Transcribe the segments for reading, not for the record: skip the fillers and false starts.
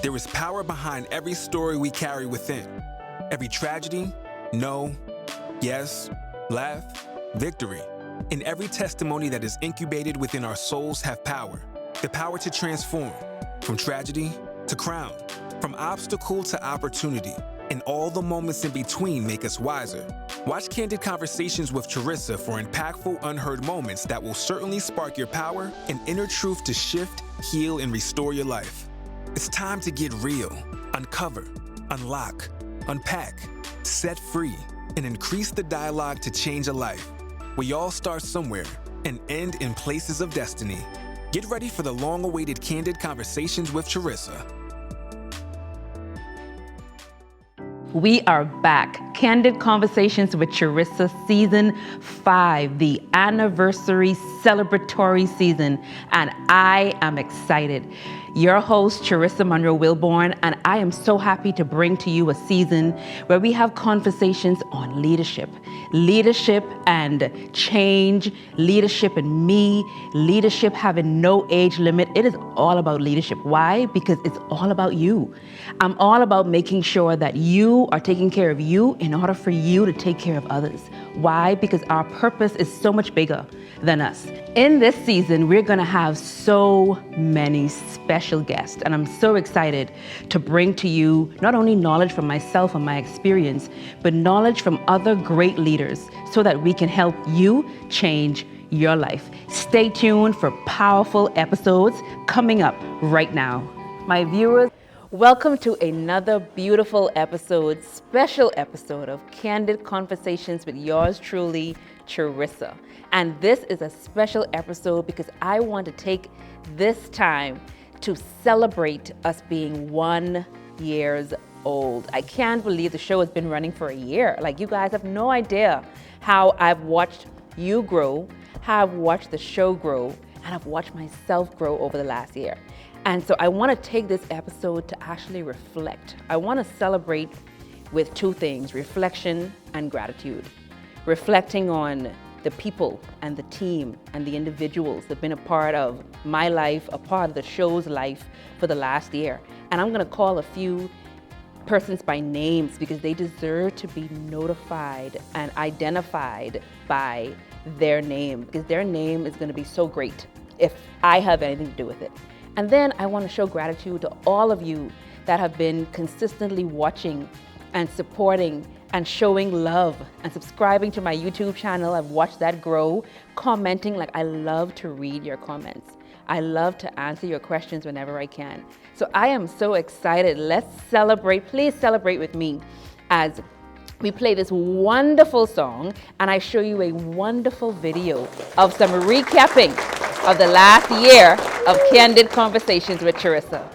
There is power behind every story we carry within. Every tragedy, no, yes, laugh, victory. And every testimony that is incubated within our souls have power. The power to transform, from tragedy to crown, from obstacle to opportunity. And all the moments in between make us wiser. Watch Candid Conversations with Charisa for impactful, unheard moments that will certainly spark your power and inner truth to shift, heal, and restore your life. It's time to get real, uncover, unlock, unpack, set free, and increase the dialogue to change a life. We all start somewhere and end in places of destiny. Get ready for the long-awaited Candid Conversations with Charisa. We are back. Candid Conversations with Charisa Season 5, the anniversary celebratory season, and I am excited. Your host, Charisa Monroe Wilborn, and I am so happy to bring to you a season where we have conversations on leadership and change, leadership and me, leadership having no age limit. It is all about leadership. Why? Because it's all about you. I'm all about making sure that you are taking care of you in order for you to take care of others. Why? Because our purpose is so much bigger than us. In this season, we're going to have so many special guests, and I'm so excited to bring to you not only knowledge from myself and my experience, but knowledge from other great leaders so that we can help you change your life. Stay tuned for powerful episodes coming up right now. My viewers, welcome to another beautiful episode, special episode of Candid Conversations with yours truly, Charisa. And this is a special episode because I want to take this time to celebrate us being 1 year old. I can't believe the show has been running for a year. Like, you guys have no idea how I've watched you grow, how I've watched the show grow, and I've watched myself grow over the last year. And so I want to take this episode to actually reflect. I want to celebrate with two things: reflection and gratitude. Reflecting on the people and the team and the individuals that have been a part of my life, a part of the show's life for the last year. And I'm going to call a few persons by names because they deserve to be notified and identified by their name, because their name is going to be so great if I have anything to do with it. And then I want to show gratitude to all of you that have been consistently watching and supporting and showing love and subscribing to my YouTube channel. I've watched that grow, commenting. Like, I love to read your comments. I love to answer your questions whenever I can. So I am so excited. Let's celebrate. Please celebrate with me as we play this wonderful song and I show you a wonderful video of some recapping of the last year of Candid Conversations with Charisa.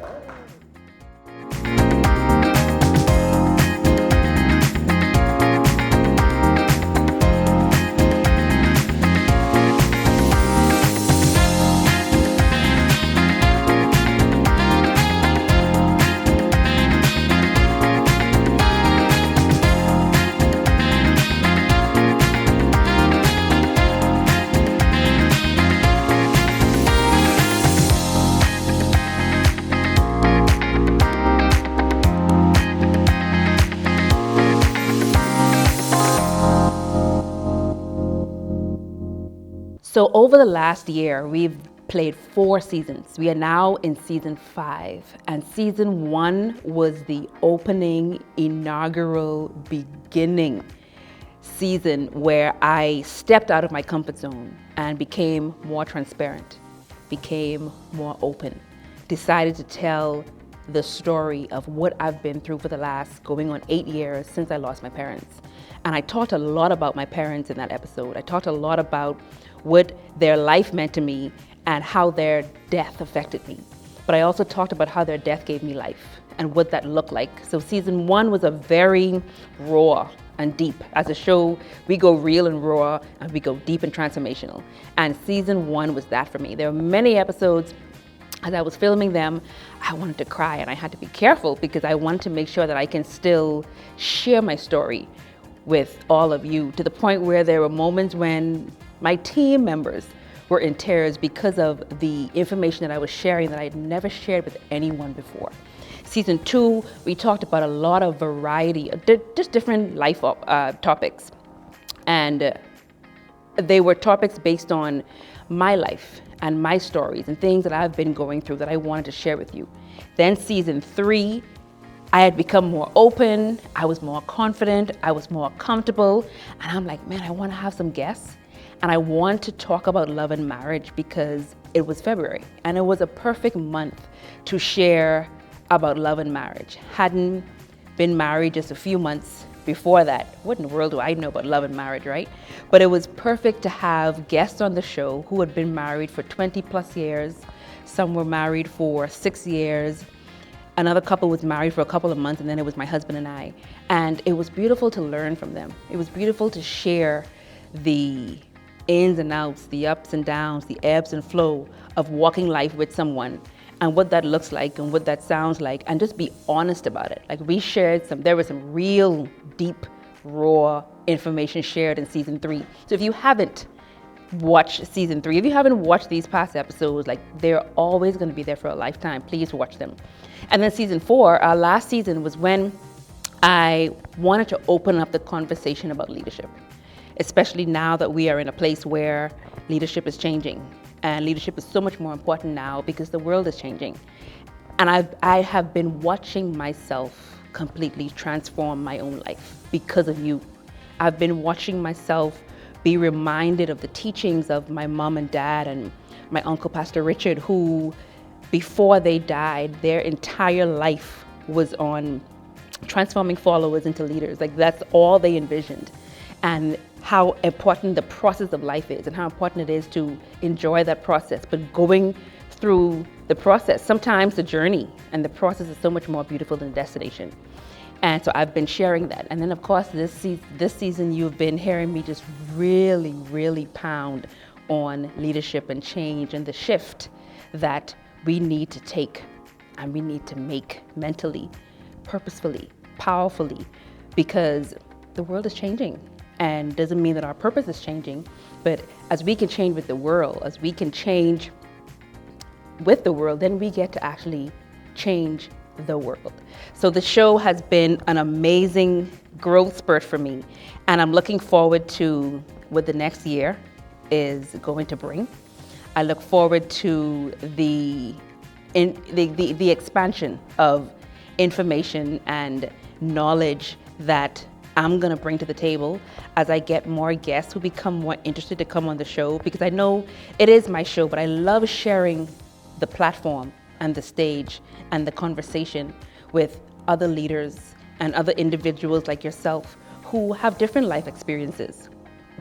So over the last year, we've played 4 seasons. We are now in season 5, and season 1 was the opening, inaugural, beginning season where I stepped out of my comfort zone and became more transparent, became more open, decided to tell the story of what I've been through for the last going on 8 years since I lost my parents. And I talked a lot about my parents in that episode. I talked a lot about what their life meant to me and how their death affected me. But I also talked about how their death gave me life and what that looked like. So season 1 was a very raw and deep. As a show, we go real and raw and we go deep and transformational. And season 1 was that for me. There were many episodes. As I was filming them, I wanted to cry, and I had to be careful because I wanted to make sure that I can still share my story with all of you, to the point where there were moments when my team members were in tears because of the information that I was sharing that I had never shared with anyone before. Season 2, we talked about a lot of variety, just different life topics. And they were topics based on my life and my stories and things that I've been going through that I wanted to share with you. Then season 3, I had become more open, I was more confident, I was more comfortable, and I'm like, man, I want to have some guests, and I want to talk about love and marriage because it was February, and it was a perfect month to share about love and marriage. Hadn't been married just a few months before that. What in the world do I know about love and marriage, right? But it was perfect to have guests on the show who had been married for 20 plus years. Some were married for 6 years. Another couple was married for a couple of months, and then it was my husband and I. And it was beautiful to learn from them. It was beautiful to share the ins and outs, the ups and downs, the ebbs and flow of walking life with someone, and what that looks like and what that sounds like, and just be honest about it. Like, we shared there was some real deep, raw information shared in season 3. So if you haven't watched season 3, if you haven't watched these past episodes, like, they're always going to be there for a lifetime. Please watch them. And then season 4, our last season, was when I wanted to open up the conversation about leadership, especially now that we are in a place where leadership is changing. And leadership is so much more important now because the world is changing. And I have been watching myself completely transform my own life because of you. I've been watching myself be reminded of the teachings of my mom and dad and my uncle, Pastor Richard, who, before they died, their entire life was on transforming followers into leaders. Like, that's all they envisioned. And how important the process of life is and how important it is to enjoy that process. But going through the process, sometimes the journey and the process is so much more beautiful than the destination. And so I've been sharing that. And then, of course, this season you've been hearing me just really, really pound on leadership and change and the shift that we need to take and we need to make mentally, purposefully, powerfully, because the world is changing. And doesn't mean that our purpose is changing, but as we can change with the world, as we can change with the world, then we get to actually change the world. So the show has been an amazing growth spurt for me, and I'm looking forward to what the next year is going to bring. I look forward to the expansion of information and knowledge that I'm gonna bring to the table as I get more guests who become more interested to come on the show, because I know it is my show, but I love sharing the platform and the stage and the conversation with other leaders and other individuals like yourself who have different life experiences,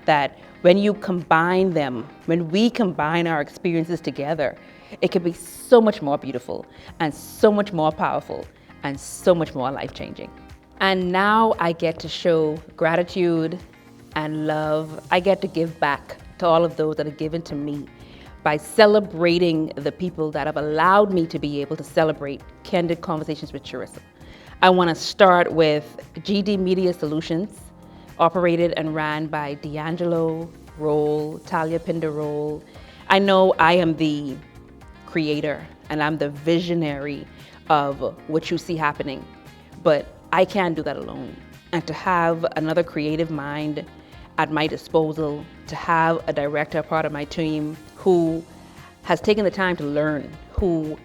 that when you combine them, when we combine our experiences together, it can be so much more beautiful and so much more powerful and so much more life-changing. And now I get to show gratitude and love. I get to give back to all of those that are given to me by celebrating the people that have allowed me to be able to celebrate Candid Conversations with Charisa. I want to start with GD Media Solutions, operated and ran by D'Angelo Roll, Talia Pinder Roll. I know I am the creator and I'm the visionary of what you see happening, but I can't do that alone. And to have another creative mind at my disposal, to have a director, a part of my team, who has taken the time to learn who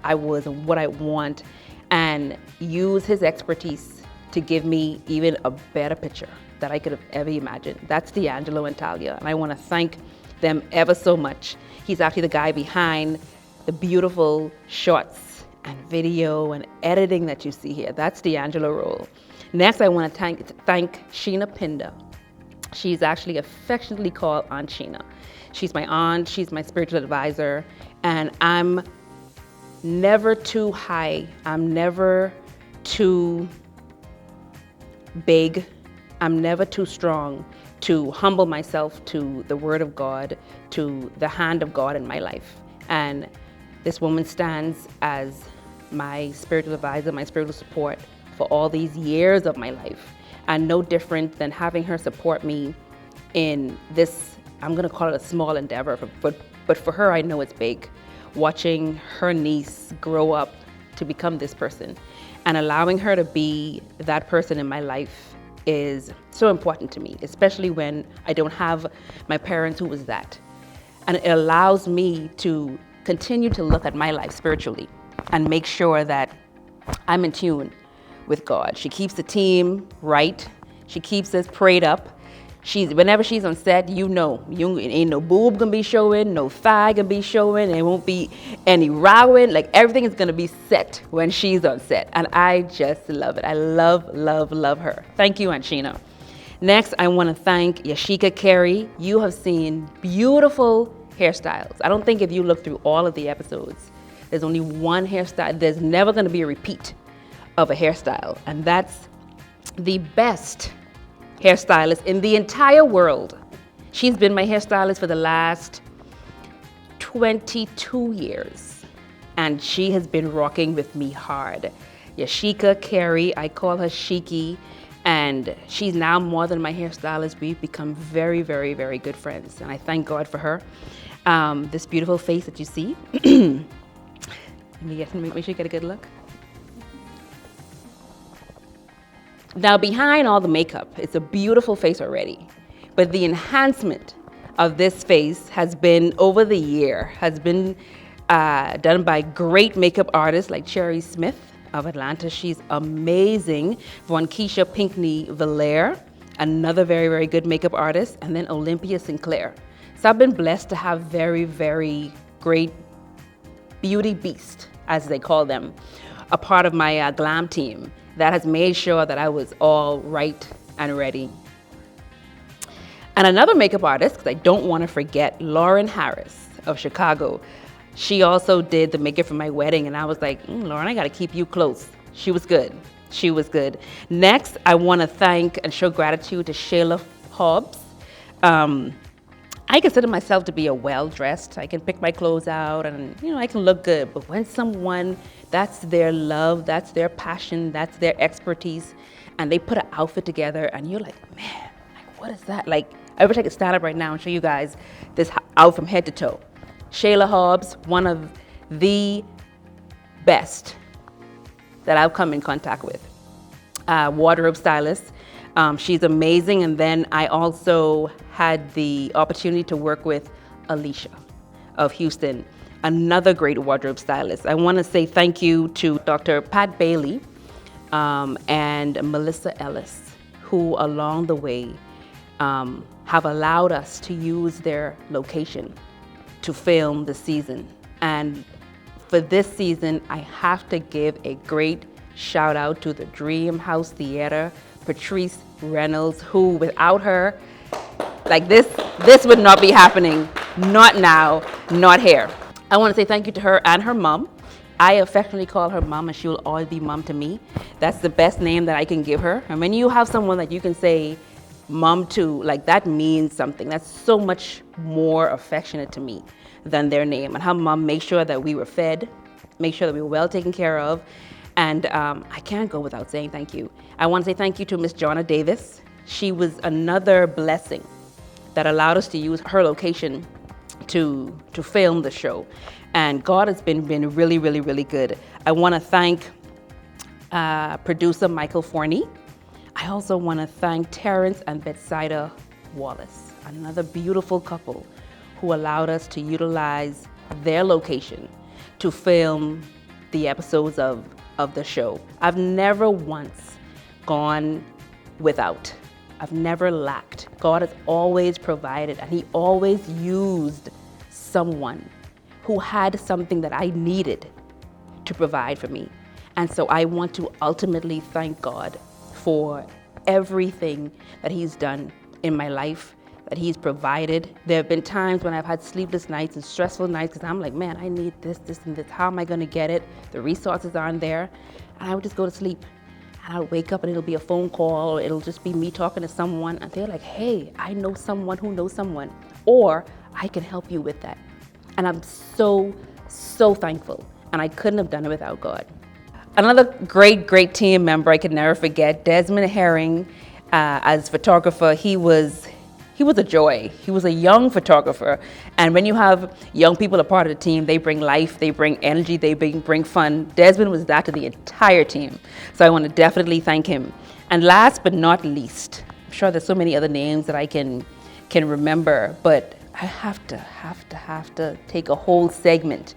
I was and what I want, and use his expertise to give me even a better picture that I could have ever imagined. That's D'Angelo and Talia, and I want to thank them ever so much. He's actually the guy behind the beautiful shots and video and editing that you see here. That's D'Angelo Roll. Next, I want to thank Sheena Pinder. She's actually affectionately called Aunt Sheena. She's my aunt, she's my spiritual advisor, and I'm never too high, I'm never too big, I'm never too strong to humble myself to the word of God, to the hand of God in my life. And this woman stands as my spiritual advisor, my spiritual support for all these years of my life. And no different than having her support me in this, I'm gonna call it a small endeavor, but But for her, I know it's big. Watching her niece grow up to become this person and allowing her to be that person in my life is so important to me, especially when I don't have my parents who was that. And it allows me to continue to look at my life spiritually and make sure that I'm in tune with God. She keeps the team right. She keeps us prayed up. Whenever she's on set, you ain't no boob gonna be showing, no thigh gonna be showing, there won't be any rowing. Like, everything is gonna be set when she's on set. And I just love it. I love, love, love her. Thank you, Aunt Sheena. Next, I wanna thank Yashika Carey. You have seen beautiful hairstyles. I don't think if you look through all of the episodes, there's only one hairstyle. There's never gonna be a repeat of a hairstyle. And that's the best hairstylist in the entire world. She's been my hairstylist for the last 22 years, and she has been rocking with me hard. Yashika Carey, I call her Shiki, and she's now more than my hairstylist. We've become very, very, very good friends, and I thank God for her. This beautiful face that you see. Let me make sure you get a good look. Now, behind all the makeup, it's a beautiful face already, but the enhancement of this face has been, over the year, has been done by great makeup artists like Cherry Smith of Atlanta. She's amazing. Von Keisha Pinkney Valaire, another very, very good makeup artist, and then Olympia Sinclair. So I've been blessed to have very, very great beauty beasts, as they call them, a part of my glam team that has made sure that I was all right and ready. And another makeup artist, because I don't want to forget, Lauren Harris of Chicago. She also did the makeup for my wedding, and I was like, Lauren, I got to keep you close. She was good. She was good. Next, I want to thank and show gratitude to Shayla Hobbs. I consider myself to be a well-dressed. I can pick my clothes out and, I can look good. But when someone, that's their love, that's their passion, that's their expertise, and they put an outfit together and you're like, man, what is that? Like, I wish I could stand up right now and show you guys this out from head to toe. Shayla Hobbs, one of the best that I've come in contact with. Wardrobe stylist. She's amazing. And then I also had the opportunity to work with Alicia of Houston, another great wardrobe stylist. I want to say thank you to Dr. Pat Bailey and Melissa Ellis, who along the way have allowed us to use their location to film the season. And for this season, I have to give a great shout out to the Dream House Theater, Patrice Reynolds, who without her, like this would not be happening. Not now, not here. I want to say thank you to her and her mom. I affectionately call her mom, and she will always be mom to me. That's the best name that I can give her. And when you have someone that you can say mom to, like, that means something. That's so much more affectionate to me than their name. And her mom made sure that we were fed, make sure that we were well taken care of. And I can't go without saying thank you. I want to say thank you to Miss Jonna Davis. She was another blessing that allowed us to use her location to film the show. And God has been really, really, really good. I want to thank producer Michael Forney. I also want to thank Terrence and Betsaida Wallace, another beautiful couple who allowed us to utilize their location to film the episodes of the show. I've never once gone without. I've never lacked. God has always provided, and He always used someone who had something that I needed to provide for me. And so I want to ultimately thank God for everything that He's done in my life, that He's provided. There have been times when I've had sleepless nights and stressful nights because I'm like, man, I need this, this, and this. How am I going to get it? The resources aren't there. And I would just go to sleep. And I'll wake up and it'll be a phone call, or it'll just be me talking to someone, and they're like, hey, I know someone who knows someone, or I can help you with that. And I'm so, so thankful. And I couldn't have done it without God. Another great, great team member I could never forget, Desmond Herring, as photographer. He was he was a joy. He was a young photographer. And when you have young people a part of the team, they bring life, they bring energy, they bring fun. Desmond was that to the entire team. So I want to definitely thank him. And last but not least, I'm sure there's so many other names that I can remember, but I have to take a whole segment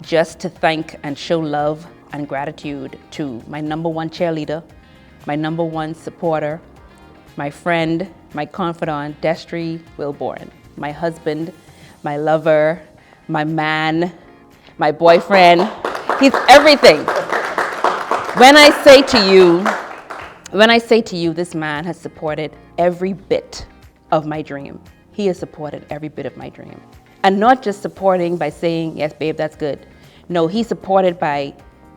just to thank and show love and gratitude to my number one cheerleader, my number one supporter, my friend, my confidant, Destry Wilborn, my husband, my lover, my man, my boyfriend. He's everything. When I say to you, this man has supported every bit of my dream. He has supported every bit of my dream. And not just supporting by saying, yes, babe, that's good. No, he supported by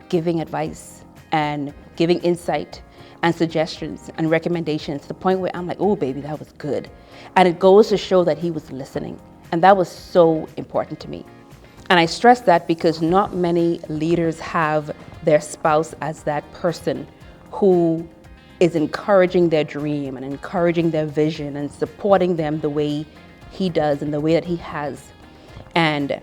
giving advice and giving insight and suggestions and recommendations to the point where I'm like, oh, baby, that was good. And it goes to show that he was listening. And that was so important to me. And I stress that because not many leaders have their spouse as that person who is encouraging their dream and encouraging their vision and supporting them the way he does and the way that he has. And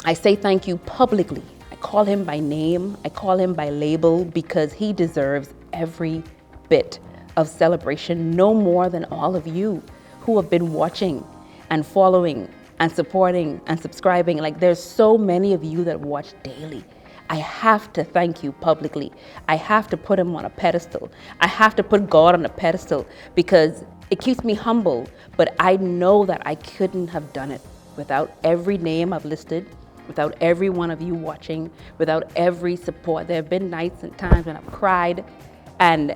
I say thank you publicly. I call him by name, I call him by label, because he deserves every bit of celebration, no more than all of you who have been watching and following and supporting and subscribing. Like, there's so many of you that watch daily. I have to thank you publicly. I have to put him on a pedestal. I have to put God on a pedestal because it keeps me humble, but I know that I couldn't have done it without every name I've listed, without every one of you watching, without every support. There have been nights and times when I've cried, and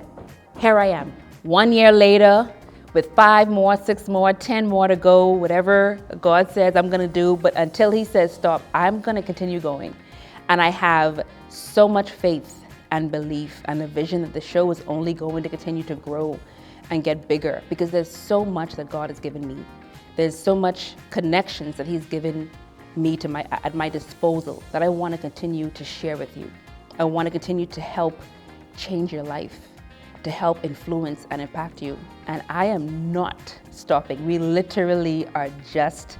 here I am, 1 year later, with 5 more, 6 more, 10 more to go, whatever God says I'm gonna do, but until he says stop, I'm gonna continue going. And I have so much faith and belief and a vision that the show is only going to continue to grow and get bigger, because there's so much that God has given me. There's so much connections that he's given me at my disposal that I want to continue to share with you. I want to continue to help change your life, to help influence and impact you. And I am not stopping. We literally are just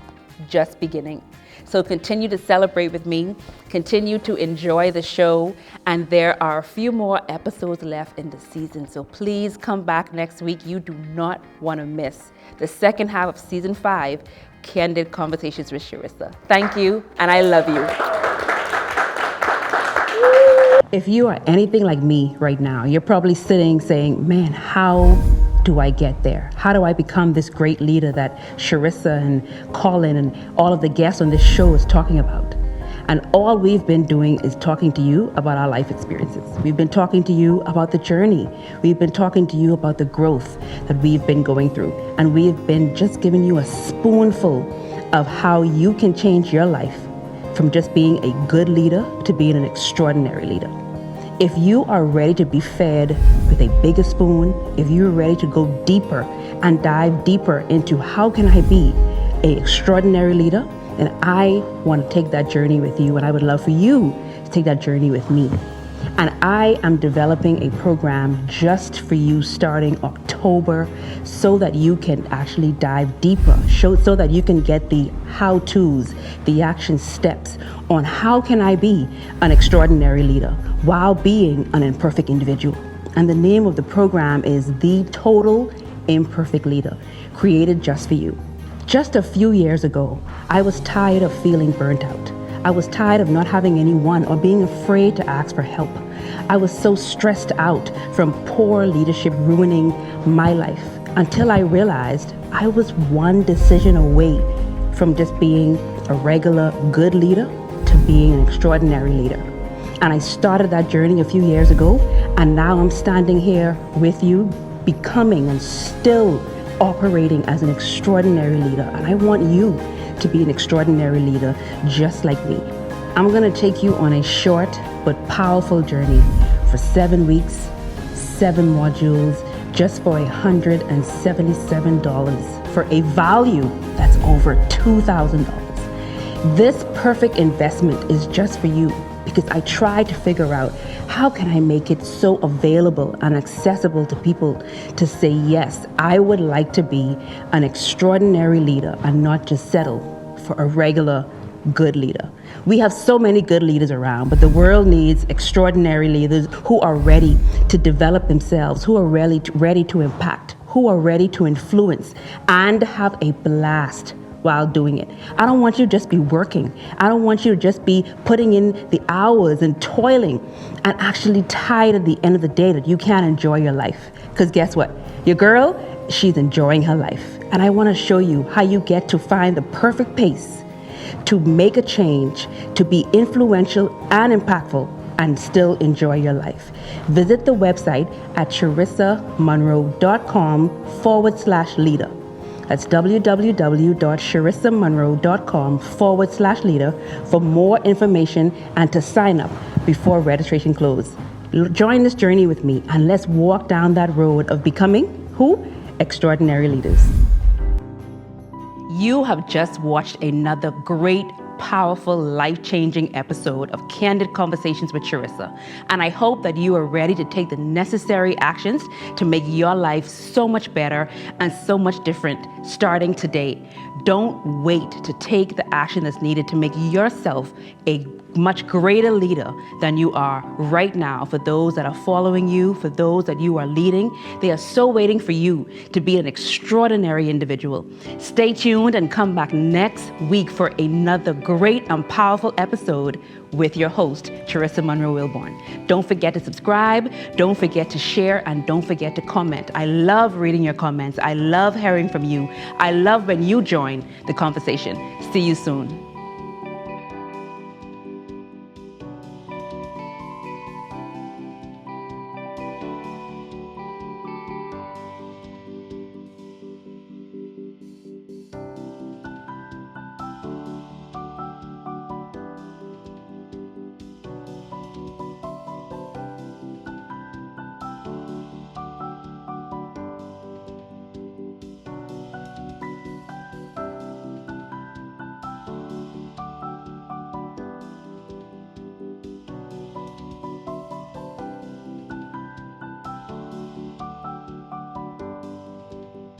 beginning. So continue to celebrate with me, continue to enjoy the show, and there are a few more episodes left in the season. So please come back next week. You do not want to miss the second half of season 5, Candid Conversations with Charisa. Thank you, and I love you. If you are anything like me right now, you're probably sitting saying, man, how do I get there? How do I become this great leader that Charisa and Colin and all of the guests on this show is talking about? And all we've been doing is talking to you about our life experiences. We've been talking to you about the journey. We've been talking to you about the growth that we've been going through. And we've been just giving you a spoonful of how you can change your life from just being a good leader to being an extraordinary leader. If you are ready to be fed with a bigger spoon, if you're ready to go deeper and dive deeper into how can I be an extraordinary leader, then I want to take that journey with you, and I would love for you to take that journey with me. And I am developing a program just for you starting October so that you can actually dive deeper, so that you can get the how-tos, the action steps on how can I be an extraordinary leader while being an imperfect individual. And the name of the program is The Total Imperfect Leader, created just for you. Just a few years ago, I was tired of feeling burnt out. I was tired of not having anyone or being afraid to ask for help. I was so stressed out from poor leadership ruining my life until I realized I was one decision away from just being a regular good leader to being an extraordinary leader. And I started that journey a few years ago, and now I'm standing here with you, becoming and still operating as an extraordinary leader. And I want you to be an extraordinary leader just like me. I'm going to take you on a short but powerful journey for 7 weeks, 7 modules, just for $177 for a value that's over $2,000. This perfect investment is just for you because because I try to figure out how can I make it so available and accessible to people to say, yes, I would like to be an extraordinary leader and not just settle for a regular good leader. We have so many good leaders around, but the world needs extraordinary leaders who are ready to develop themselves, who are ready to impact, who are ready to influence and have a blast while doing it. I don't want you to just be working. I don't want you to just be putting in the hours and toiling and actually tired at the end of the day that you can't enjoy your life. Because guess what? Your girl, she's enjoying her life. And I want to show you how you get to find the perfect pace to make a change, to be influential and impactful, and still enjoy your life. Visit the website at charisamonroe.com/leader. That's www.charisamonroe.com/leader for more information and to sign up before registration closes. Join this journey with me and let's walk down that road of becoming who? Extraordinary leaders. You have just watched another great, powerful, life-changing episode of Candid Conversations with Charisa. And I hope that you are ready to take the necessary actions to make your life so much better and so much different starting today. Don't wait to take the action that's needed to make yourself a much greater leader than you are right now. For those that are following you, for those that you are leading, they are so waiting for you to be an extraordinary individual. Stay tuned and come back next week for another great and powerful episode with your host, Charisa Monroe Wilborn. Don't forget to subscribe, don't forget to share, and don't forget to comment. I love reading your comments. I love hearing from you. I love when you join the conversation. See you soon.